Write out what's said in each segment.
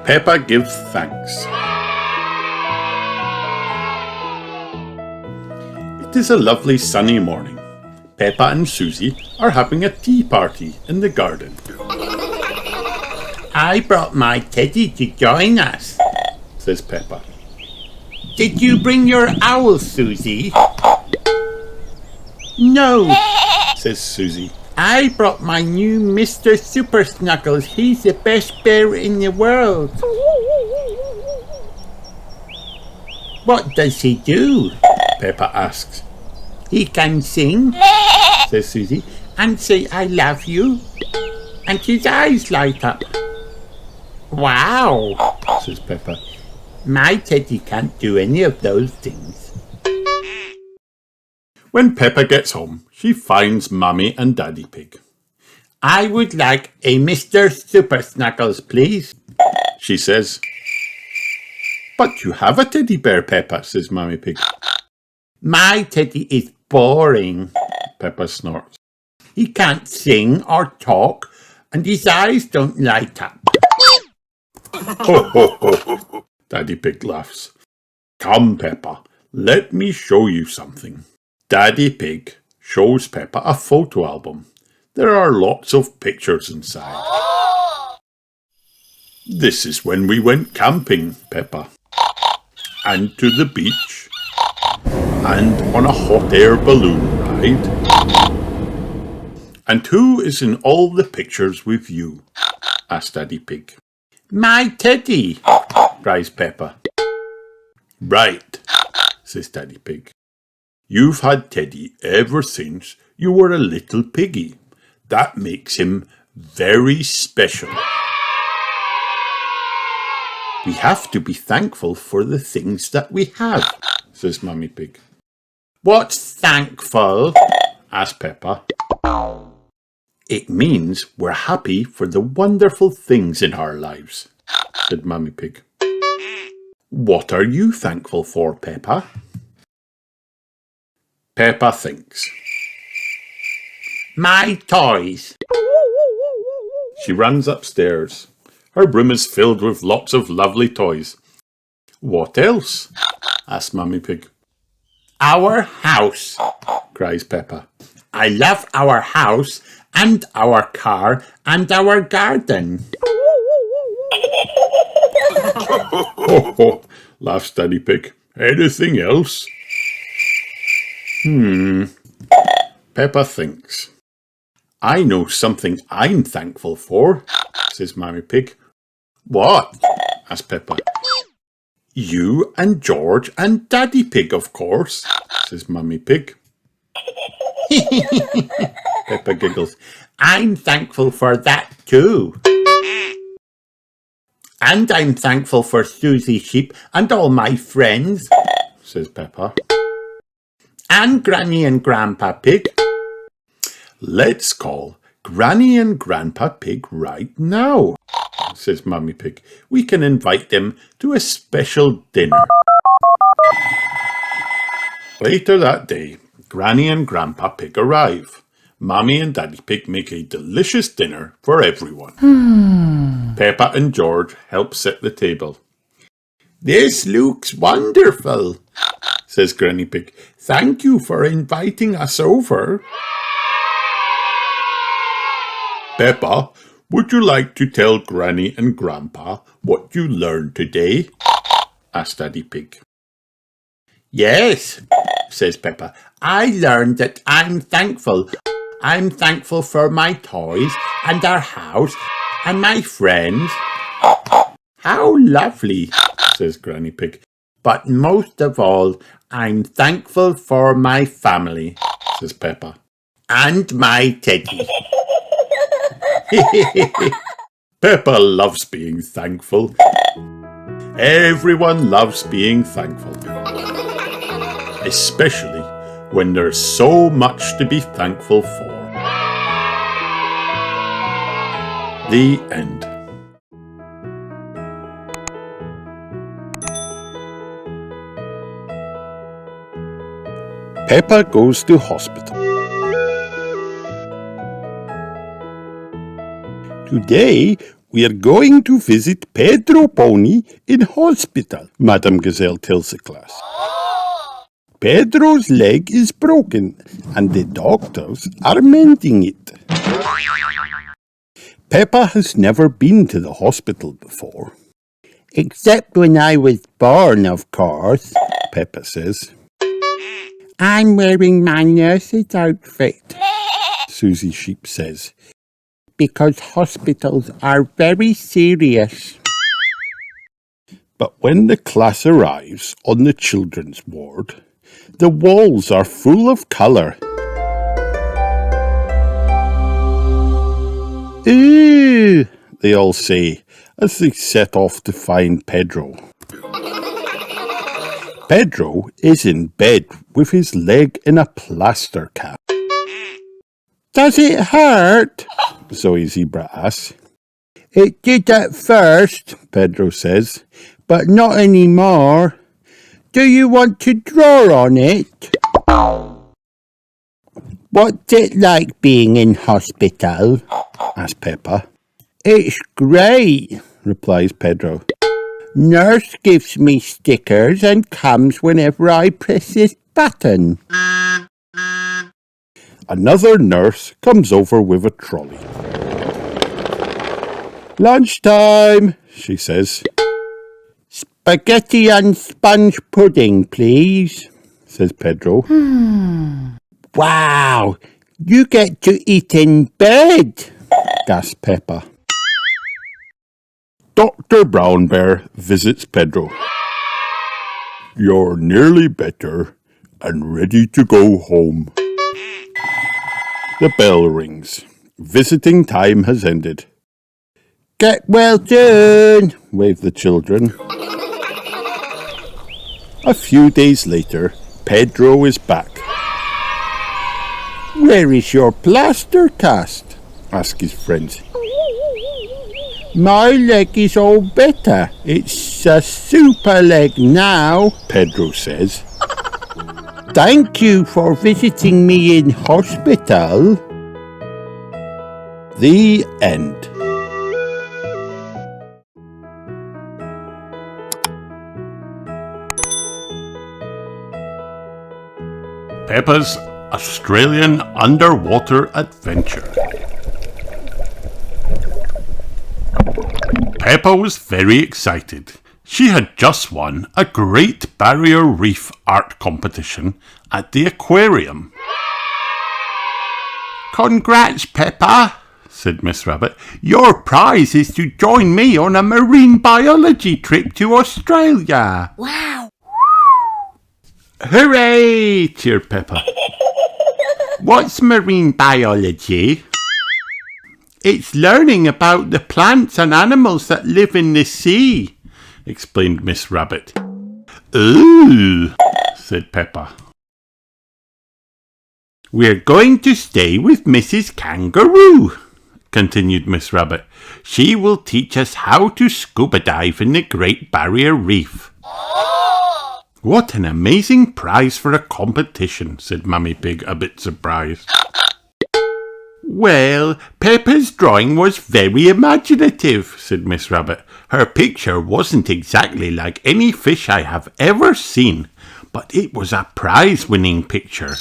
Peppa gives thanks. It is a lovely sunny morning. Peppa and Susie are having a tea party in the garden. I brought my teddy to join us, says Peppa. Did you bring your owl, Susie? No, says Susie. I brought my new Mr. Super Snuggles. He's the best bear in the world. What does he do? Peppa asks. He can sing, says Susie. and say I love you, and his eyes light up. Wow, says Peppa. My teddy can't do any of those things. When Peppa gets home, she finds Mummy and Daddy Pig. I would like a Mr. Super Snuggles, please, she says. But you have a teddy bear, Peppa, says Mummy Pig. My teddy is boring, Peppa snorts. He can't sing or talk, and his eyes don't light up. Ho, ho, ho, Daddy Pig laughs. Come, Peppa, let me show you something. Daddy Pig shows Peppa a photo album. There are lots of pictures inside. This is when we went camping, Peppa, and to the beach, and on a hot air balloon ride. And who is in all the pictures with you? Asked Daddy Pig. My teddy, cries Peppa. Right, says Daddy Pig. You've had Teddy ever since you were a little piggy. That makes him very special. We have to be thankful for the things that we have, says Mummy Pig. What's thankful? asked Peppa. It means we're happy for the wonderful things in our lives, said Mummy Pig. What are you thankful for, Peppa? Peppa thinks. My toys. She runs upstairs. Her room is filled with lots of lovely toys. What else? asked Mummy Pig. Our house, cries Peppa. I love our house and our car and our garden. Ho, ho, laughs Daddy Pig. Anything else? Peppa thinks. I know something I'm thankful for, says Mummy Pig. What? asked Peppa. You and George and Daddy Pig, of course, says Mummy Pig. Peppa giggles. I'm thankful for that too. And I'm thankful for Susie Sheep and all my friends, says Peppa. And Granny and Grandpa Pig. Let's call Granny and Grandpa Pig right now, says Mummy Pig. We can invite them to a special dinner. Later that day, Granny and Grandpa Pig arrive. Mummy and Daddy Pig make a delicious dinner for everyone. Peppa and George help set the table. This looks wonderful, says Granny Pig. Thank you for inviting us over. Peppa, would you like to tell Granny and Grandpa what you learned today? asked Daddy Pig. Yes, says Peppa. I learned that I'm thankful. I'm thankful for my toys and our house and my friends. How lovely, says Granny Pig. But most of all, I'm thankful for my family, says Peppa. And my teddy. Peppa loves being thankful. Everyone loves being thankful. Especially when there's so much to be thankful for. The end. Peppa goes to hospital. Today We're going to visit Pedro Pony in hospital, Madame Gazelle tells the class. Pedro's leg is broken and the doctors are mending it. Peppa has never been to the hospital before. Except when I was born, of course, Peppa says. I'm wearing my nurse's outfit, Susie Sheep says, because hospitals are very serious. But when the class arrives on the children's ward, the walls are full of colour. Ooh, they all say as they set off to find Pedro. Pedro is in bed with his leg in a plaster cast. Does it hurt? Zoe Zebra asks. It did at first, Pedro says, but not anymore. Do you want to draw on it? What's it like being in hospital? Asks Peppa. It's great, replies Pedro. Nurse gives me stickers and comes whenever I press this button. Another nurse comes over with a trolley. Lunchtime, she says. Spaghetti and sponge pudding, please, says Pedro. Wow, you get to eat in bed, gasps Peppa. Dr. Brown Bear visits Pedro. You're nearly better and ready to go home. The bell rings. Visiting time has ended. Get well soon, wave the children. A few days later, Pedro is back. Where is your plaster cast? Asked his friends. My leg is all better. It's a super leg now, Pedro says. Thank you for visiting me in hospital. The end. Peppa's Australian Underwater Adventure. Peppa was very excited. She had just won a Great Barrier Reef art competition at the aquarium. Congrats, Peppa, said Miss Rabbit. Your prize is to join me on a marine biology trip to Australia. Wow! Hooray! Cheered Peppa. What's marine biology? It's learning about the plants and animals that live in the sea, explained Miss Rabbit. Ooh, said Peppa. We're going to stay with Mrs. Kangaroo, continued Miss Rabbit. She will teach us how to scuba dive in the Great Barrier Reef. What an amazing prize for a competition, said Mummy Pig, a bit surprised. Well, Peppa's drawing was very imaginative, said Miss Rabbit. Her picture wasn't exactly like any fish I have ever seen, but it was a prize-winning picture.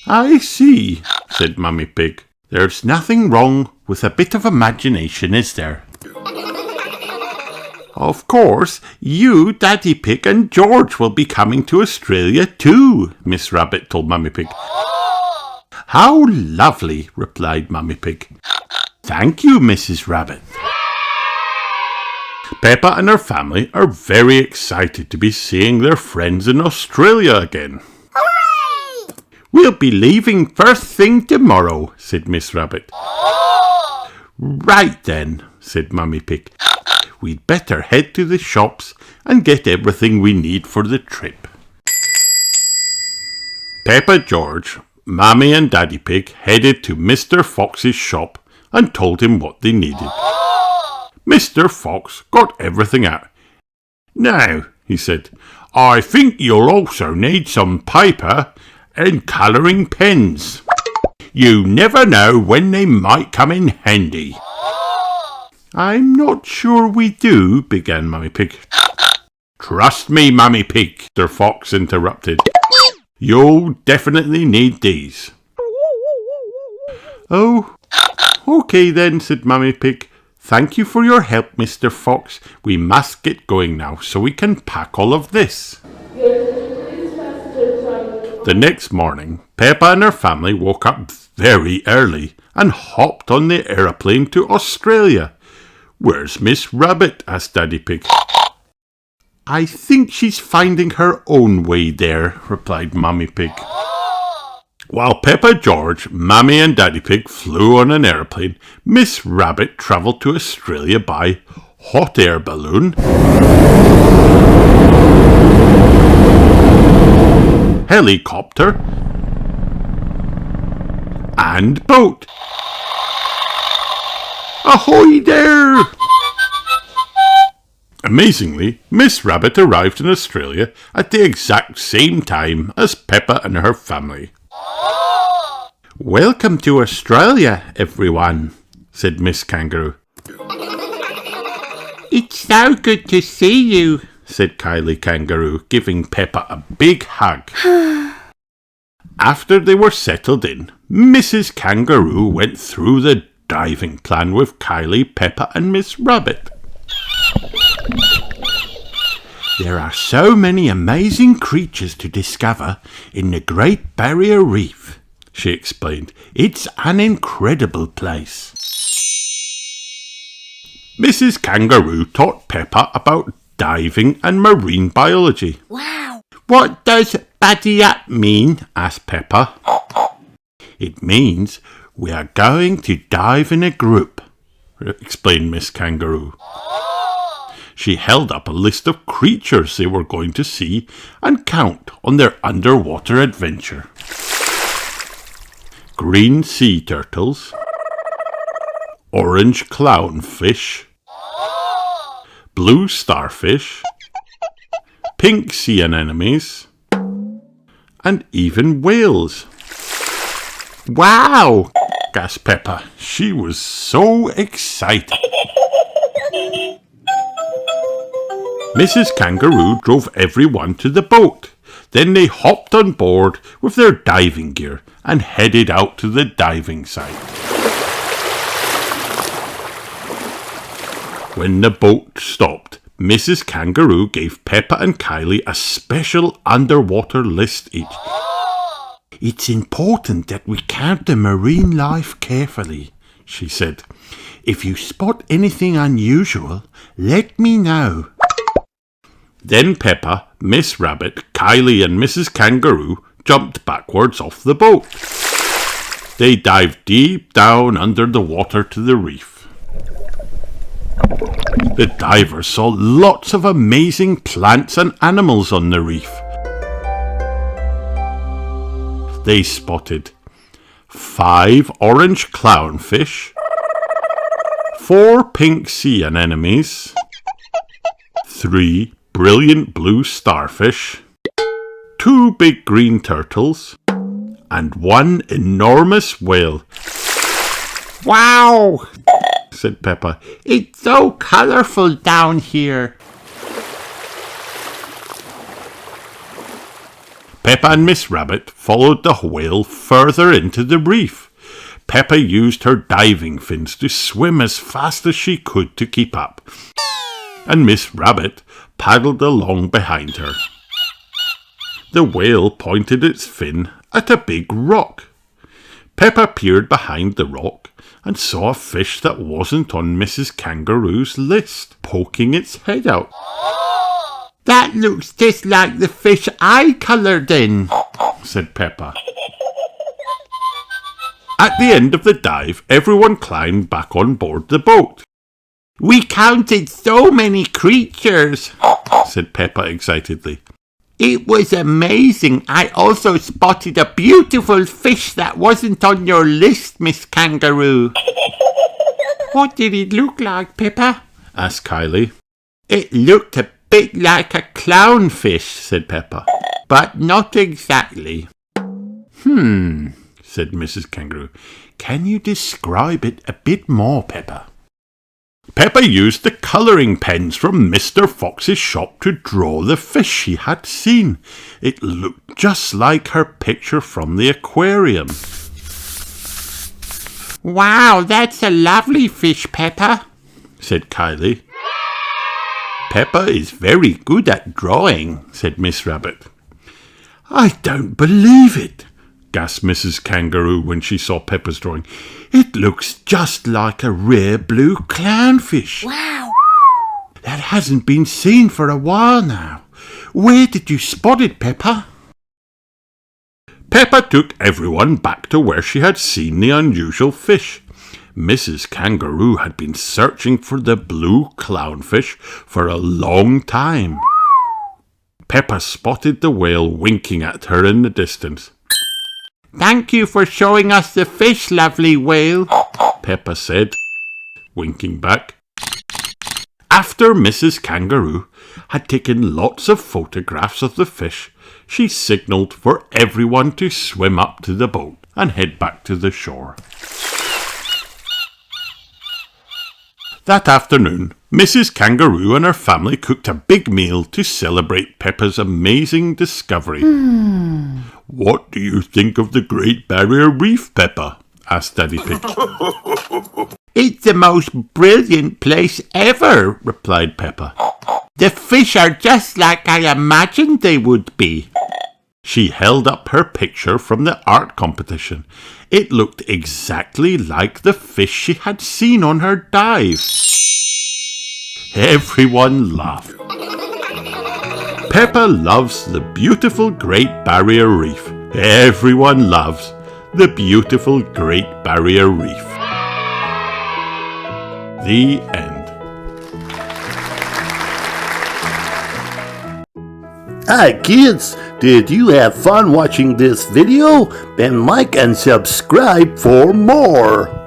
I see, said Mummy Pig. There's nothing wrong with a bit of imagination, is there? Of course, you, Daddy Pig and George will be coming to Australia too, Miss Rabbit told Mummy Pig. How lovely, replied Mummy Pig. Thank you, Mrs. Rabbit. Peppa and her family are very excited to be seeing their friends in Australia again. Hooray! We'll be leaving first thing tomorrow, said Miss Rabbit. Right then, said Mummy Pig. We'd better head to the shops and get everything we need for the trip. Peppa, George, Mammy and Daddy Pig headed to Mr. Fox's shop and told him what they needed. Mr. Fox got everything out. Now, he said, I think you'll also need some paper and colouring pens. You never know when they might come in handy. I'm not sure we do, began Mummy Pig. Trust me, Mummy Pig, Mr. Fox interrupted. You'll definitely need these. Oh, okay then, said Mummy Pig. Thank you for your help, Mr. Fox. We must get going now so we can pack all of this. The next morning, Peppa and her family woke up very early and hopped on the aeroplane to Australia. Where's Miss Rabbit? Asked Daddy Pig. I think she's finding her own way there, replied Mummy Pig. While Peppa, George, Mummy and Daddy Pig flew on an aeroplane, Miss Rabbit travelled to Australia by hot air balloon, helicopter, and boat. Ahoy there! Amazingly, Miss Rabbit arrived in Australia at the exact same time as Peppa and her family. Welcome to Australia, everyone, said Miss Kangaroo. It's so good to see you, said Kylie Kangaroo, giving Peppa a big hug. After they were settled in, Mrs. Kangaroo went through the diving plan with Kylie, Peppa and Miss Rabbit. There are so many amazing creatures to discover in the Great Barrier Reef, she explained. It's an incredible place. Mrs. Kangaroo taught Peppa about diving and marine biology. Wow! What does buddy up mean? Asked Peppa. It means we are going to dive in a group, explained Miss Kangaroo. She held up a list of creatures they were going to see and count on their underwater adventure. Green sea turtles, orange clownfish, blue starfish, pink sea anemones, and even whales. Wow! Gasped Peppa. She was so excited. Mrs. Kangaroo drove everyone to the boat. Then they hopped on board with their diving gear and headed out to the diving site. When the boat stopped, Mrs. Kangaroo gave Peppa and Kylie a special underwater list each. It's important that we count the marine life carefully, she said. If you spot anything unusual, let me know. Then Peppa, Miss Rabbit, Kylie and Mrs. Kangaroo jumped backwards off the boat. They dived deep down under the water to the reef. The divers saw lots of amazing plants and animals on the reef. They spotted 5 orange clownfish, 4 pink sea anemones, 3 brilliant blue starfish, 2 big green turtles, and 1 enormous whale. Wow! Said Peppa. It's so colourful down here. Peppa and Miss Rabbit followed the whale further into the reef. Peppa used her diving fins to swim as fast as she could to keep up, and Miss Rabbit paddled along behind her. The whale pointed its fin at a big rock. Peppa peered behind the rock and saw a fish that wasn't on Mrs. Kangaroo's list, poking its head out. That looks just like the fish I coloured in, said Peppa. At the end of the dive, everyone climbed back on board the boat. We counted so many creatures, said Peppa excitedly. It was amazing. I also spotted a beautiful fish that wasn't on your list, Miss Kangaroo. What did it look like, Peppa? Asked Kylie. It looked a bit like a clownfish, said Peppa, but not exactly. Said Mrs. Kangaroo. Can you describe it a bit more, Peppa? Peppa used the colouring pens from Mr. Fox's shop to draw the fish she had seen. It looked just like her picture from the aquarium. Wow, that's a lovely fish, Peppa, said Kylie. Peppa is very good at drawing, said Miss Rabbit. I don't believe it, gasped Mrs. Kangaroo when she saw Peppa's drawing. It looks just like a rare blue clownfish. Wow! That hasn't been seen for a while now. Where did you spot it, Peppa? Peppa took everyone back to where she had seen the unusual fish. Mrs. Kangaroo had been searching for the blue clownfish for a long time. Peppa spotted the whale winking at her in the distance. Thank you for showing us the fish, lovely whale, Peppa said, winking back. After Mrs. Kangaroo had taken lots of photographs of the fish, she signalled for everyone to swim up to the boat and head back to the shore. That afternoon, Mrs. Kangaroo and her family cooked a big meal to celebrate Peppa's amazing discovery. What do you think of the Great Barrier Reef, Peppa? Asked Daddy Pig. It's the most brilliant place ever, replied Peppa. The fish are just like I imagined they would be. She held up her picture from the art competition. It looked exactly like the fish she had seen on her dive. Everyone laughed. Peppa loves the beautiful Great Barrier Reef. Everyone loves the beautiful Great Barrier Reef. The end. Hi kids, did you have fun watching this video? Then like and subscribe for more.